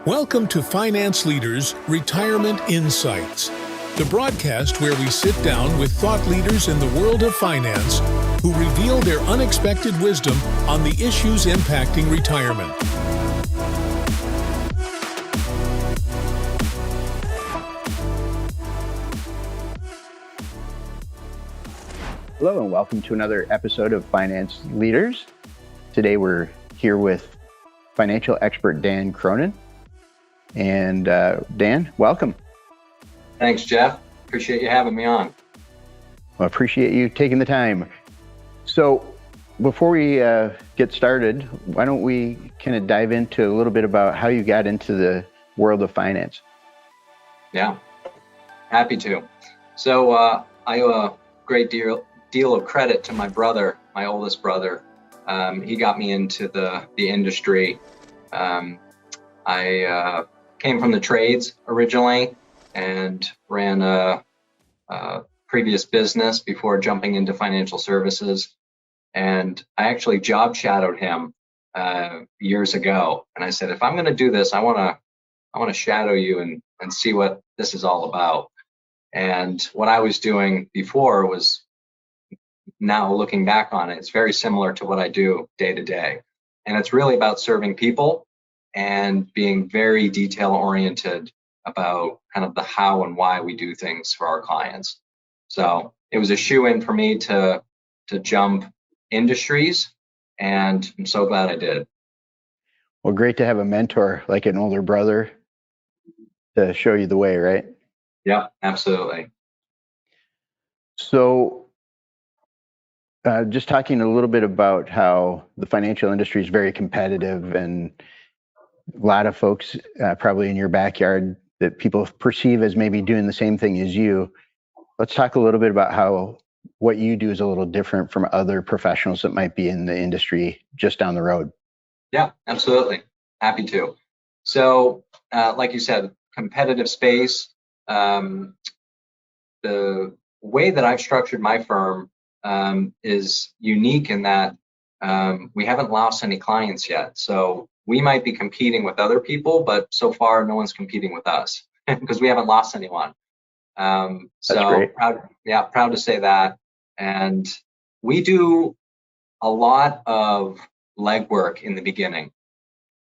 Welcome to Finance Leaders Retirement Insights, the broadcast where we sit down with thought leaders in the world of finance who reveal their unexpected wisdom on the issues impacting retirement. Hello and welcome to another episode of Finance Leaders. Today we're here with financial expert Dan Cronin. And Dan, welcome. Thanks, Jeff. Appreciate you having me on. Well, appreciate you taking the time. So before we get started, why don't we kind of dive into a little bit about how you got into the world of finance? Yeah, happy to. So I owe a great deal of credit to my brother, my oldest brother. He got me into the industry. I came from the trades originally and ran a previous business before jumping into financial services. And I actually job shadowed him years ago. And I said, if I'm going to do this, I want to shadow you and see what this is all about. And what I was doing before was, now looking back on it, it's very similar to what I do day to day. And it's really about serving people and being very detail oriented about kind of the how and why we do things for our clients. So it was a shoe-in for me to jump industries, and I'm so glad I did. Well, great to have a mentor like an older brother to show you the way, right? Yeah, absolutely. So just talking a little bit about how the financial industry is very competitive, and a lot of folks probably in your backyard that people perceive as maybe doing the same thing as you. Let's talk a little bit about how what you do is a little different from other professionals that might be in the industry just down the road. Yeah, absolutely. Happy to. So like you said, competitive space. The way that I've structured my firm is unique in that we haven't lost any clients yet. So we might be competing with other people, but so far no one's competing with us because we haven't lost anyone. So proud to say that. And we do a lot of legwork in the beginning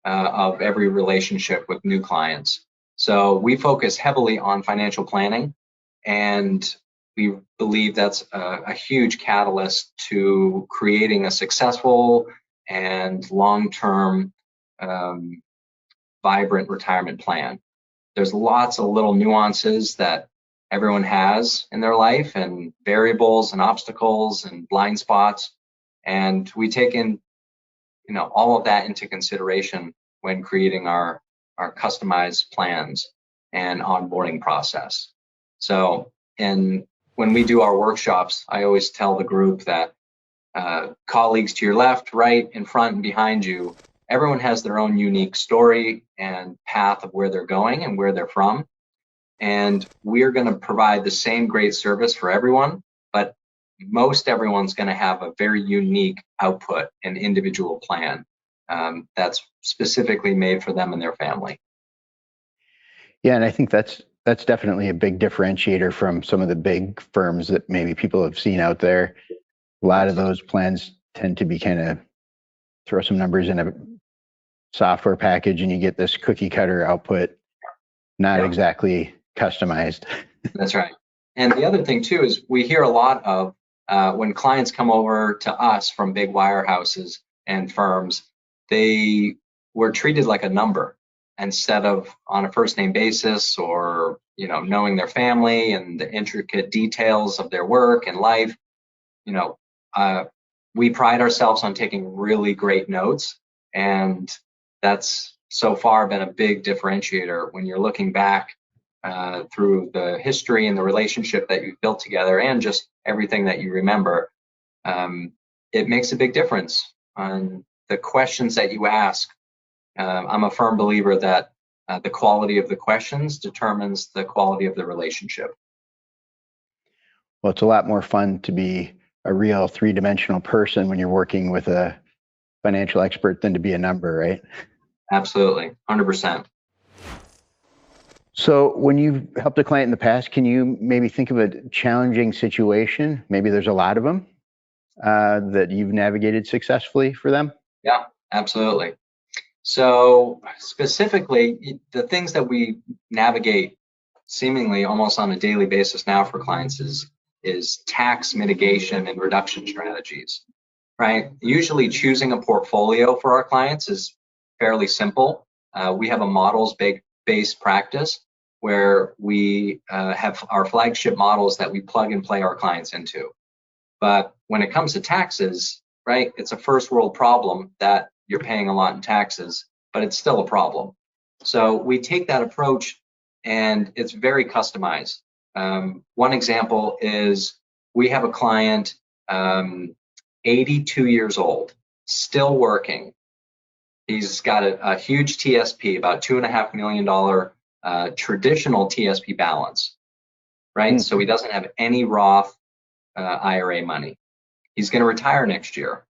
of every relationship with new clients. So we focus heavily on financial planning, and we believe that's a huge catalyst to creating a successful and long-term vibrant retirement plan. There's lots of little nuances that everyone has in their life, and variables and obstacles and blind spots, and we take in all of that into consideration when creating our customized plans and onboarding process. So when we do our workshops, I always tell the group that colleagues to your left, right, in front, and behind you, everyone has their own unique story and path of where they're going and where they're from. And we're going to provide the same great service for everyone, but most everyone's going to have a very unique output and individual plan that's specifically made for them and their family. Yeah, and I think that's definitely a big differentiator from some of the big firms that maybe people have seen out there. A lot of those plans tend to be kind of throw some numbers in a software package and you get this cookie cutter output, not exactly customized. That's right. And the other thing too is we hear a lot of when clients come over to us from big wirehouses and firms, they were treated like a number instead of on a first name basis, or knowing their family and the intricate details of their work and life. We pride ourselves on taking really great notes, and that's so far been a big differentiator when you're looking back through the history and the relationship that you've built together and just everything that you remember. It makes a big difference on the questions that you ask. I'm a firm believer that the quality of the questions determines the quality of the relationship. Well, it's a lot more fun to be a real three-dimensional person when you're working with a financial expert than to be a number, right? Absolutely, 100%. So when you've helped a client in the past, can you maybe think of a challenging situation? Maybe there's a lot of them that you've navigated successfully for them. Yeah, absolutely. So specifically, the things that we navigate seemingly almost on a daily basis now for clients is tax mitigation and reduction strategies, right? Usually choosing a portfolio for our clients is fairly simple. We have a models-based practice where we have our flagship models that we plug and play our clients into. But when it comes to taxes, right, it's a first world problem that you're paying a lot in taxes, but it's still a problem. So we take that approach and it's very customized. One example is we have a client, 82 years old, still working. He's got a huge TSP, about $2.5 million traditional TSP balance, right? So he doesn't have any Roth IRA money. He's going to retire next year,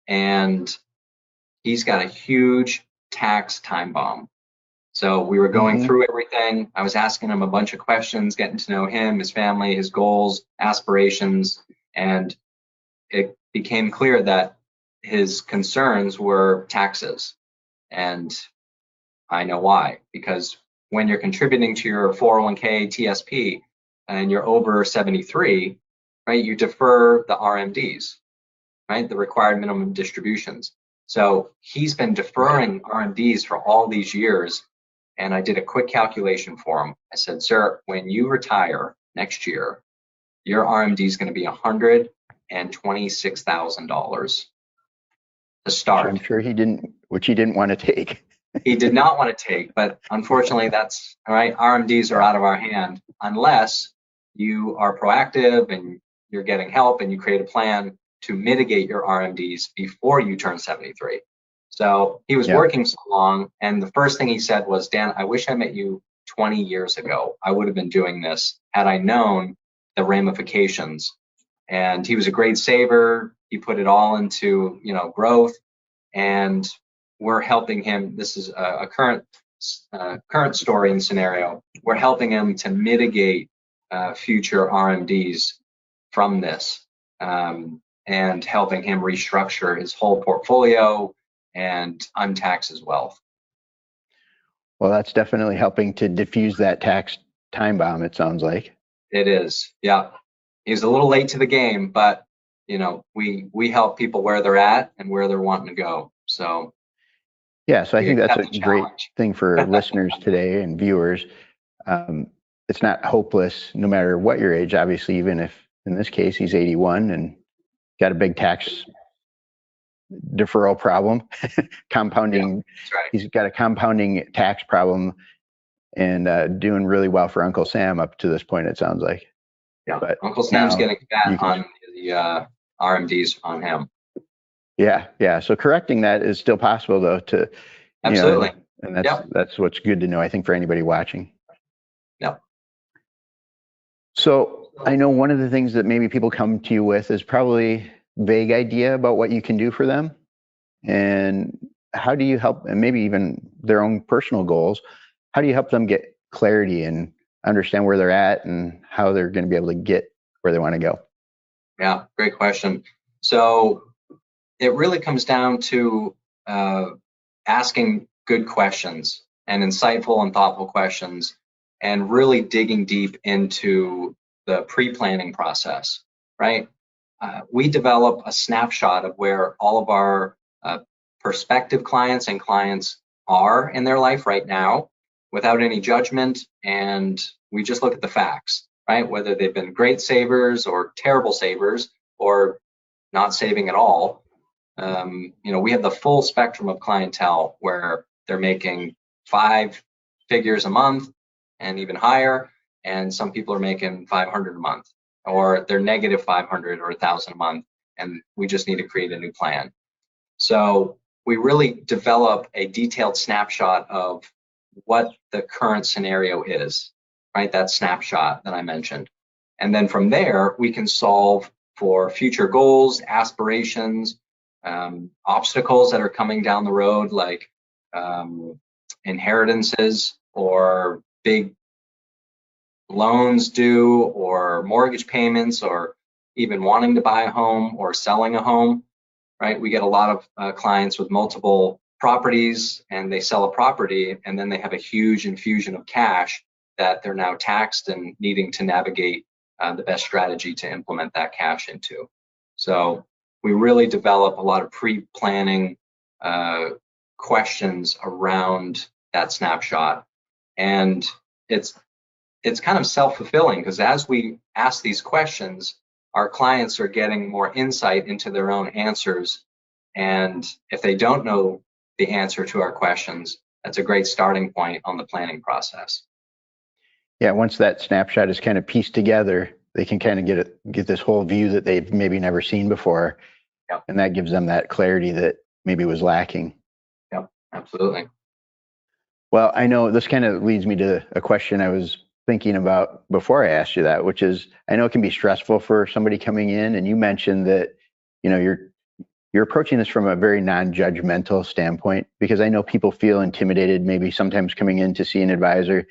and he's got a huge tax time bomb. So we were going through everything. I was asking him a bunch of questions, getting to know him, his family, his goals, aspirations, and it became clear that his concerns were taxes. And I know why, because when you're contributing to your 401k TSP and you're over 73, right, you defer the RMDs, right, the required minimum distributions. So he's been deferring RMDs for all these years. And I did a quick calculation for him. I said, sir, when you retire next year, your RMD is going to be $126,000 to start. I'm sure he didn't want to take. He did not want to take, but unfortunately that's all right. RMDs are out of our hand unless you are proactive and you're getting help and you create a plan to mitigate your RMDs before you turn 73. So he was working so long, and the first thing he said was, Dan, I wish I met you 20 years ago. I would have been doing this had I known the ramifications. And he was a great saver. He put it all into, growth, and we're helping him. This is a current story and scenario. We're helping him to mitigate future RMDs from this, and helping him restructure his whole portfolio and untax his wealth. Well, that's definitely helping to diffuse that tax time bomb, it sounds like. It is, yeah. He's a little late to the game, but we help people where they're at and where they're wanting to go. So yeah, so I think that's a great thing for listeners today and viewers. It's not hopeless no matter what your age, obviously, even if in this case he's 81 and got a big tax deferral problem, compounding. That's right. He's got a compounding tax problem and doing really well for Uncle Sam up to this point, it sounds like. Yeah, but Uncle Sam's getting fat on the RMDs on him. Yeah. So correcting that is still possible, though. Absolutely. And that's what's good to know, I think, for anybody watching. Yep. So I know one of the things that maybe people come to you with is probably vague idea about what you can do for them, and how do you help, and maybe even their own personal goals. How do you help them get clarity and understand where they're at and how they're going to be able to get where they want to go? Yeah, great question. So it really comes down to asking good questions and insightful and thoughtful questions, and really digging deep into the pre-planning process, right? We develop a snapshot of where all of our prospective clients and clients are in their life right now without any judgment, and we just look at the facts, right? Whether they've been great savers or terrible savers or not saving at all. We have the full spectrum of clientele where they're making 5 figures a month and even higher, and some people are making 500 a month, or they're negative 500 or 1,000 a month, and we just need to create a new plan. So we really develop a detailed snapshot of what the current scenario is, right? That snapshot that I mentioned. And then from there, we can solve for future goals, aspirations, obstacles that are coming down the road, like inheritances or big loans due, or mortgage payments, or even wanting to buy a home or selling a home, right? We get a lot of clients with multiple properties, and they sell a property and then they have a huge infusion of cash that they're now taxed and needing to navigate the best strategy to implement that cash into. So we really develop a lot of pre-planning questions around that snapshot. And it's kind of self-fulfilling, because as we ask these questions, our clients are getting more insight into their own answers. And if they don't know the answer to our questions, that's a great starting point on the planning process. Yeah, once that snapshot is kind of pieced together, they can kind of get this whole view that they've maybe never seen before. Yep. And that gives them that clarity that maybe was lacking. Yep, absolutely. Well, I know this kind of leads me to a question I was thinking about before I asked you that, which is, I know it can be stressful for somebody coming in, and you mentioned that, you're approaching this from a very non-judgmental standpoint, because I know people feel intimidated, maybe sometimes coming in to see an advisor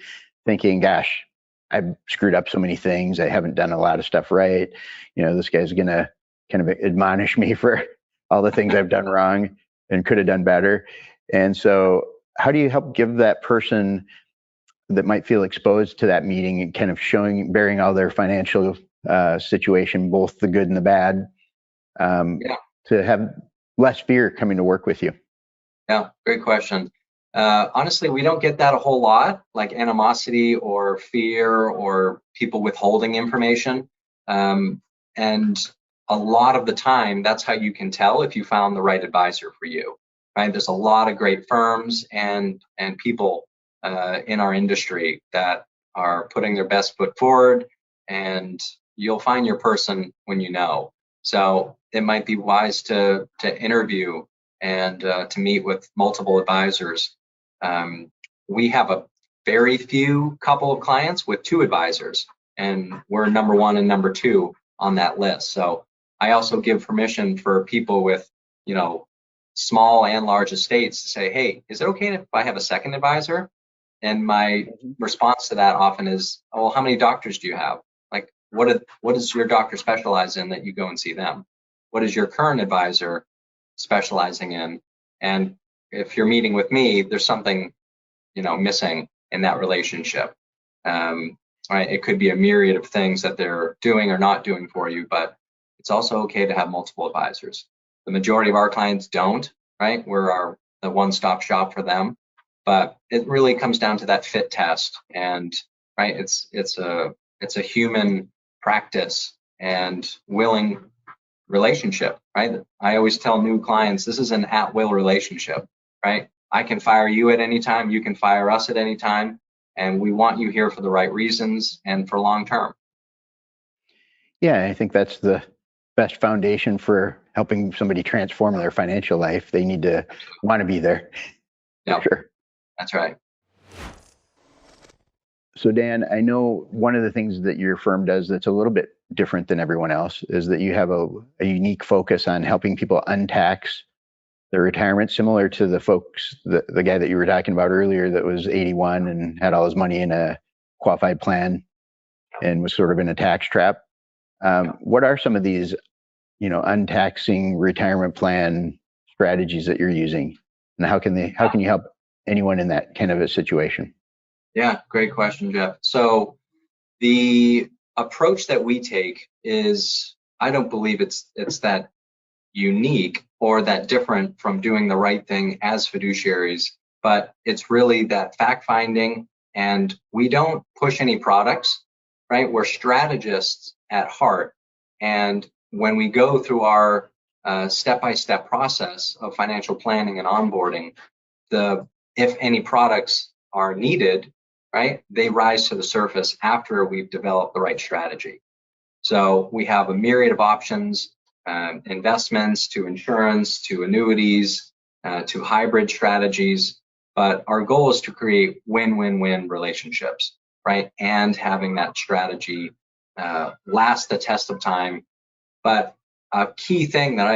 thinking, gosh, I've screwed up so many things. I haven't done a lot of stuff right. This guy's going to kind of admonish me for all the things I've done wrong and could have done better. And so how do you help give that person that might feel exposed to that meeting and kind of bearing all their financial situation, both the good and the bad, to have less fear coming to work with you? Yeah, great question. Honestly, we don't get that a whole lot, like animosity or fear or people withholding information. And a lot of the time, that's how you can tell if you found the right advisor for you, right? There's a lot of great firms and people in our industry that are putting their best foot forward, and you'll find your person when you know. So it might be wise to interview and to meet with multiple advisors. We have a very few couple of clients with 2 advisors, and we're number 1 and number 2 on that list. So I also give permission for people with, small and large estates to say, hey, is it okay if I have a second advisor? And my response to that often is, oh, well, how many doctors do you have? Like, what does your doctor specialize in that you go and see them? What is your current advisor specializing in? And if you're meeting with me, there's something, missing in that relationship. Right? It could be a myriad of things that they're doing or not doing for you, but it's also okay to have multiple advisors. The majority of our clients don't, right? We're the one-stop shop for them, but it really comes down to that fit test. And right, it's a human practice and willing relationship, right? I always tell new clients, this is an at-will relationship, right? I can fire you at any time, you can fire us at any time, and we want you here for the right reasons and for long term. Yeah, I think that's the best foundation for helping somebody transform their financial life. They need to want to be there. Yeah, sure. That's right. So Dan, I know one of the things that your firm does that's a little bit different than everyone else is that you have a unique focus on helping people untax their retirement, similar to the folks, the guy that you were talking about earlier that was 81 and had all his money in a qualified plan and was sort of in a tax trap. What are some of these, untaxing retirement plan strategies that you're using, and how can you help anyone in that kind of a situation? Yeah, great question, Jeff. So the approach that we take is, I don't believe it's that unique or that different from doing the right thing as fiduciaries, but it's really that fact finding, and we don't push any products, right? We're strategists at heart. And when we go through our step-by-step process of financial planning and onboarding, if any products are needed, right, they rise to the surface after we've developed the right strategy. So we have a myriad of options, investments to insurance, to annuities, to hybrid strategies. But our goal is to create win-win-win relationships, right? And having that strategy last the test of time. But a key thing that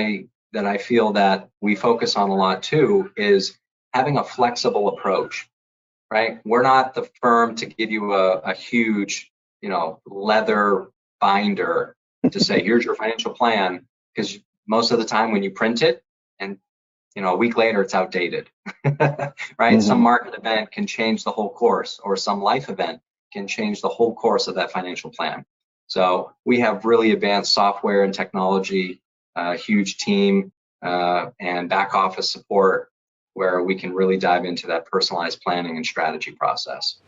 I feel that we focus on a lot too is having a flexible approach. right? We're not the firm to give you a huge, leather binder to say, here's your financial plan, because most of the time when you print it and a week later it's outdated, right? Some market event can change the whole course, or some life event can change the whole course of that financial plan. So we have really advanced software and technology, a huge team, and back office support where we can really dive into that personalized planning and strategy process.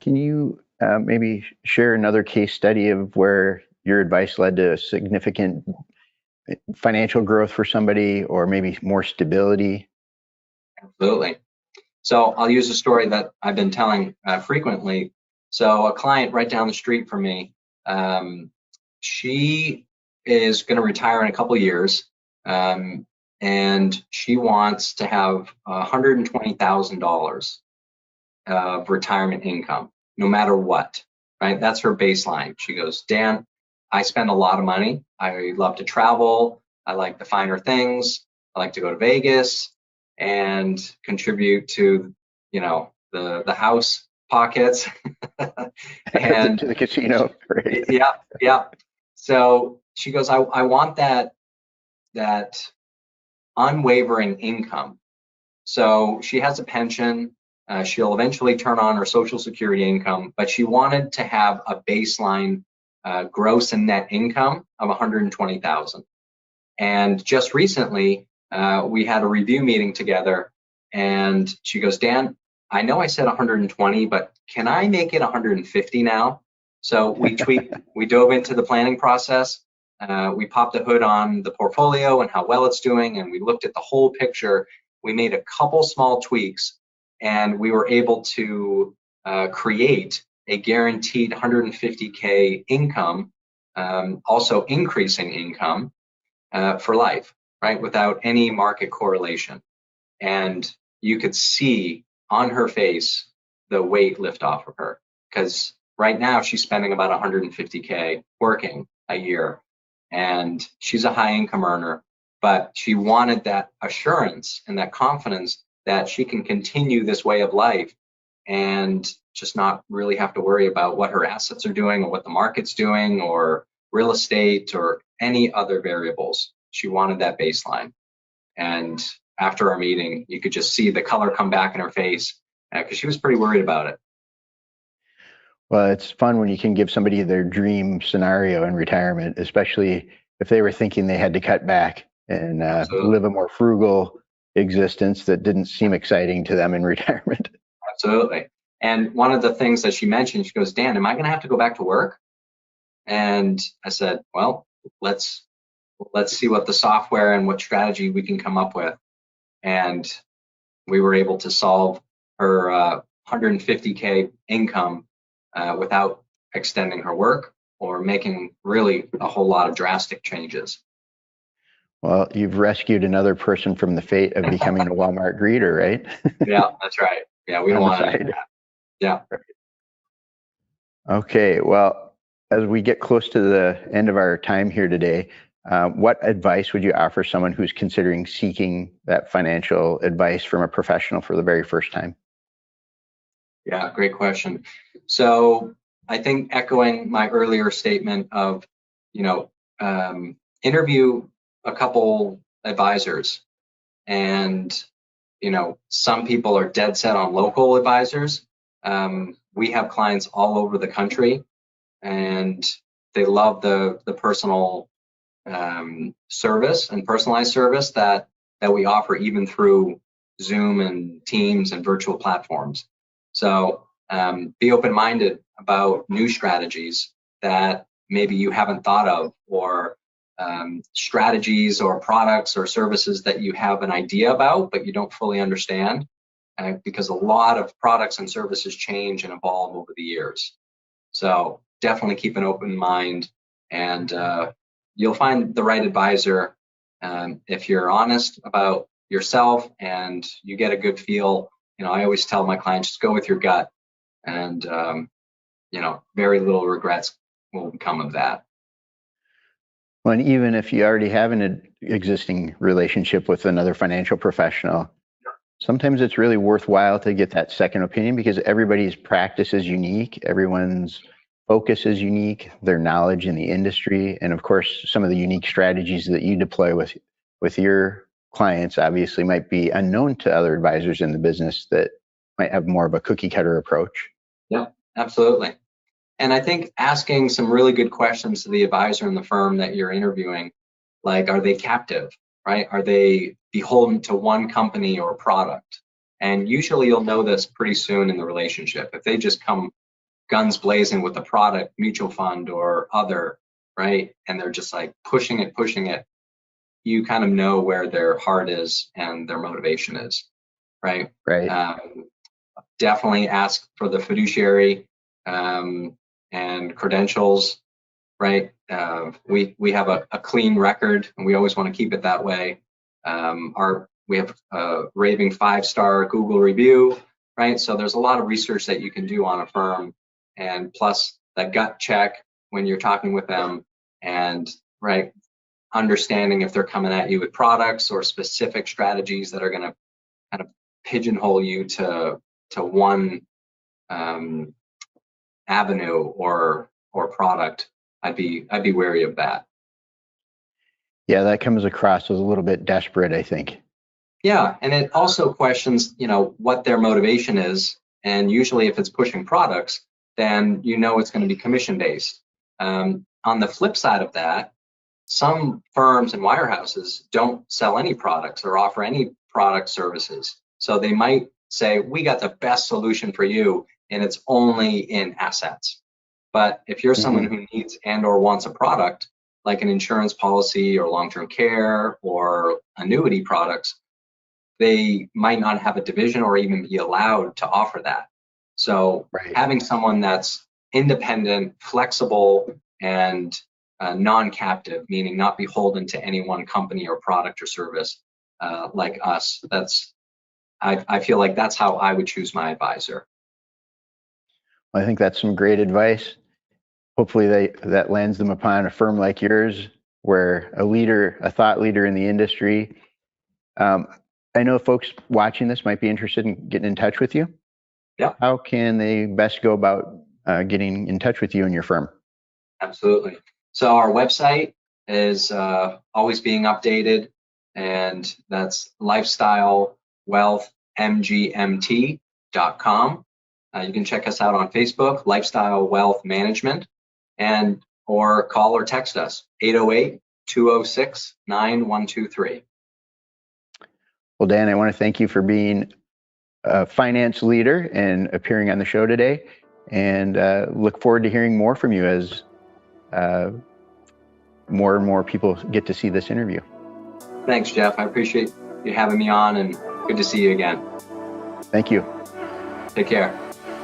Can you maybe share another case study of where your advice led to significant financial growth for somebody, or maybe more stability? Absolutely. So I'll use a story that I've been telling frequently. So a client right down the street from me, she is going to retire in a couple of years, and she wants to have $120,000 of retirement income, no matter what, right? That's her baseline. She goes, Dan, I spend a lot of money. I love to travel. I like the finer things. I like to go to Vegas and contribute to, the house pockets. And to the casino, right? Yeah. So she goes, I want that unwavering income. So she has a pension. She'll eventually turn on her Social Security income, but she wanted to have a baseline gross and net income of $120,000. And just recently, we had a review meeting together, and she goes, Dan, I know I said 120, but can I make it 150 now? So we tweaked, we dove into the planning process. We popped the hood on the portfolio and how well it's doing, and we looked at the whole picture. We made a couple small tweaks, and we were able to create a guaranteed 150K income, also increasing income for life, right, without any market correlation. And you could see on her face the weight lift off of her, because right now she's spending about 150K working a year, and she's a high income earner, but she wanted that assurance and that confidence that she can continue this way of life and just not really have to worry about what her assets are doing or what the market's doing or real estate or any other variables. She wanted that baseline. And after our meeting, you could just see the color come back in her face because she was pretty worried about it. Well, it's fun when you can give somebody their dream scenario in retirement, especially if they were thinking they had to cut back and live a more frugal existence that didn't seem exciting to them in retirement. Absolutely. And one of the things that she mentioned, she goes, Dan, am I going to have to go back to work? And I said, well, let's see what the software and what strategy we can come up with. And we were able to solve her 150K income without extending her work or making really a whole lot of drastic changes. Well, you've rescued another person from the fate of becoming a Walmart greeter, right? Yeah, that's right. Yeah, we don't want to do that. Yeah. Okay, well, as we get close to the end of our time here today, what advice would you offer someone who's considering seeking that financial advice from a professional for the very first time? Yeah, great question. So I think echoing my earlier statement of, interview a couple advisors, and, some people are dead set on local advisors. We have clients all over the country, and they love the personal service and personalized service that we offer, even through Zoom and Teams and virtual platforms. So be open-minded about new strategies that maybe you haven't thought of, or strategies or products or services that you have an idea about but you don't fully understand, because a lot of products and services change and evolve over the years. So definitely keep an open mind, and you'll find the right advisor if you're honest about yourself and you get a good feel. I always tell my clients, just go with your gut, and very little regrets will come of that. Well, and even if you already have an existing relationship with another financial professional, sometimes it's really worthwhile to get that second opinion because everybody's practice is unique. Everyone's focus is unique, their knowledge in the industry, and of course, some of the unique strategies that you deploy with your clients obviously might be unknown to other advisors in the business that might have more of a cookie cutter approach. Yeah, absolutely. And I think asking some really good questions to the advisor in the firm that you're interviewing, like, are they captive, right? Are they beholden to one company or product? And usually you'll know this pretty soon in the relationship. If they just come guns blazing with a product, mutual fund or other, right? And they're just like pushing it, you kind of know where their heart is and their motivation is, right? Right. Definitely ask for the fiduciary and credentials, right? We have a clean record, and we always want to keep it that way. We have a raving 5-star Google review, right? So there's a lot of research that you can do on a firm, and plus that gut check when you're talking with them, and right, understanding if they're coming at you with products or specific strategies that are going to kind of pigeonhole you to one avenue or product. I'd be wary of that. Yeah, that comes across as a little bit desperate, I think. Yeah, and it also questions, what their motivation is. And usually if it's pushing products, then it's going to be commission based. On the flip side of that, some firms and wirehouses don't sell any products or offer any product services. So they might say, we got the best solution for you, and it's only in assets. But if you're someone who needs and or wants a product, like an insurance policy or long-term care or annuity products, they might not have a division or even be allowed to offer that. So having someone that's independent, flexible, and non-captive, meaning not beholden to any one company or product or service, like us, I feel like that's how I would choose my advisor. Well, I think that's some great advice. Hopefully that lands them upon a firm like yours, where a thought leader in the industry. I know folks watching this might be interested in getting in touch with you. Yeah. How can they best go about getting in touch with you and your firm? Absolutely. So our website is always being updated, and that's lifestylewealthmgmt.com. You can check us out on Facebook, Lifestyle Wealth Management, or call or text us, 808-206-9123. Well, Dan, I want to thank you for being a finance leader and appearing on the show today, and look forward to hearing more from you as more and more people get to see this interview. Thanks, Jeff. I appreciate you having me on, and good to see you again. Thank you. Take care.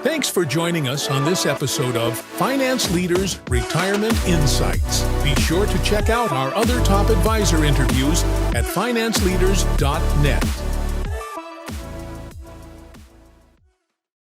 Thanks for joining us on this episode of Finance Leaders Retirement Insights. Be sure to check out our other top advisor interviews at financeleaders.net.